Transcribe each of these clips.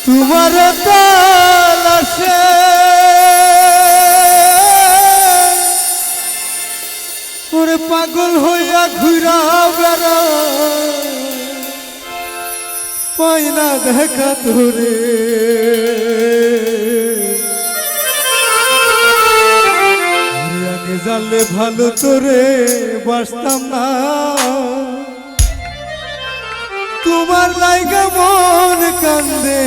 তোমার তালাশে ওরে পাগল হইয়া ঘুরা বেড়া পাই না দেখা ধরে আগে জানলে ভালো তোরে বাসতাম না তোমার লাইগা মন কান্দে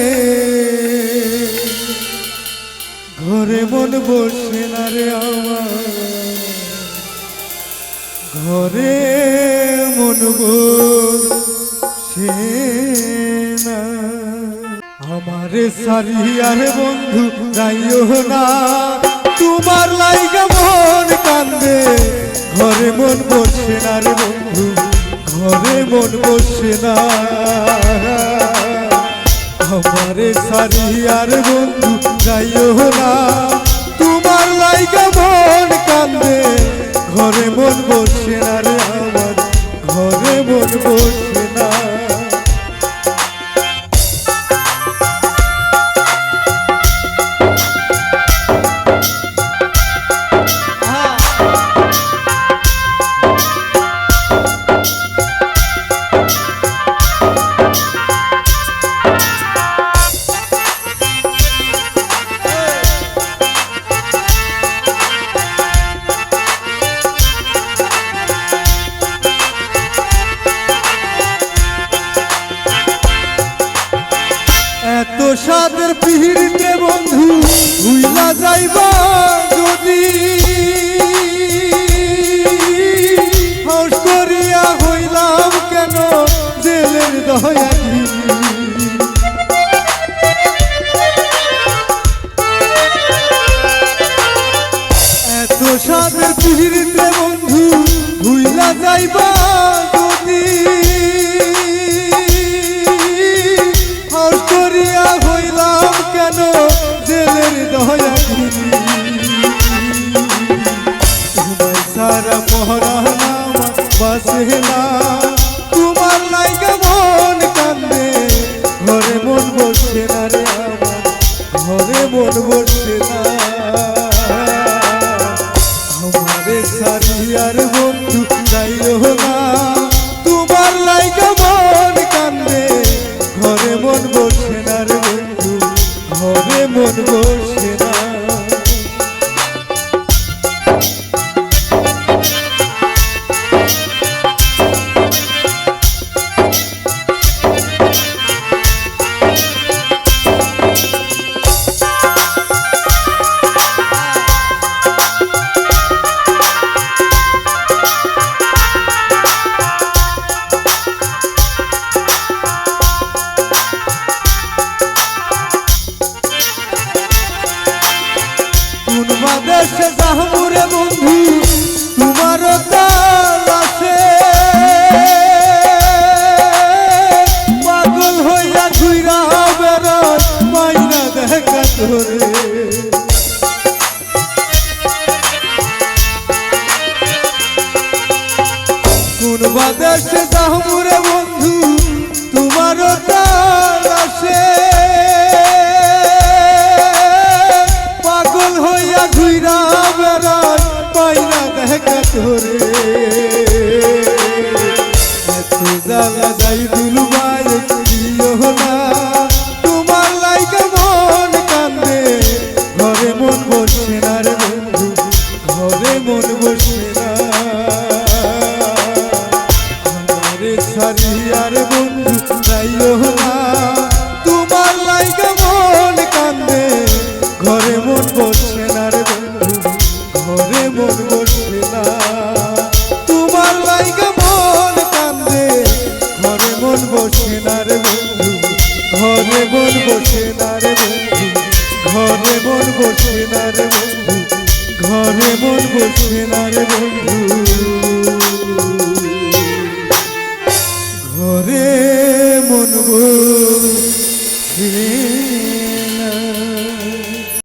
ঘরে মন বসে না রে আমার ঘরে মন বসে না আমারে সারিয়ার বন্ধু যাইও না তোমার লাইগা মন কান্দে ঘরে মন বসে না রে বন্ধু ঘরে মন বসে না আমারে সারিয়ার বন্ধু যাইও না তোমার লাইগা মন কান্দে ঘরে মন বসে না রে আমার ঘরে মন বসে না এত সাদের পিড়িতে বন্ধু ভুইলা যাইবা যদি হাউস করিয়া হইলাম কেন জেলের দয়ালি এত সাদের পিড়িতে বন্ধু ভুইলা যাইবা যদি হইলাম কেন জেলের দয়াগিরি তোমার সারা পহরানা বাসে না তোমার লাইগা মন কান্দে ঘরে মন বসে না রে আমার ঘরে মন বসে না আমারে সারিয়ার বন্ধু যাইও না তোমার লাইগা মন কান্দে ঘরে মন বসে না রে বন্ধু ঘরে মন বসে না দেশে যাহমুরে বন্ধু তোমার তালাশে পাগল হইয়া ঘুরা বেড়ায় মাইনা দেখা ধরে কোন দেশে যাহমুরে বন্ধু তোমার তালাশে পাগল হইয়া ঘুরা বেড়ায় পাইনা দেখা ধরে এত জ্বালা যাই দুলবাই দিও না তোমার লাইগা মন কান্দে ঘরে মন বসে না রে বন্ধু ঘরে মন বসে না আমারে সারিয়ার বন্ধু যাইও না তোমার লাইগা মন কান্দে ঘরে মন বসে না রে বন্ধু ঘরে মন বসে না তোমার লাইগা মন কান্দে ঘরে মন বসে না রে বন্ধু ঘরে মন বসে না রে বন্ধু ঘরে মন বসে না রে বন্ধু ঘরে মন বসে না রে বন্ধু ঘরে মন বসে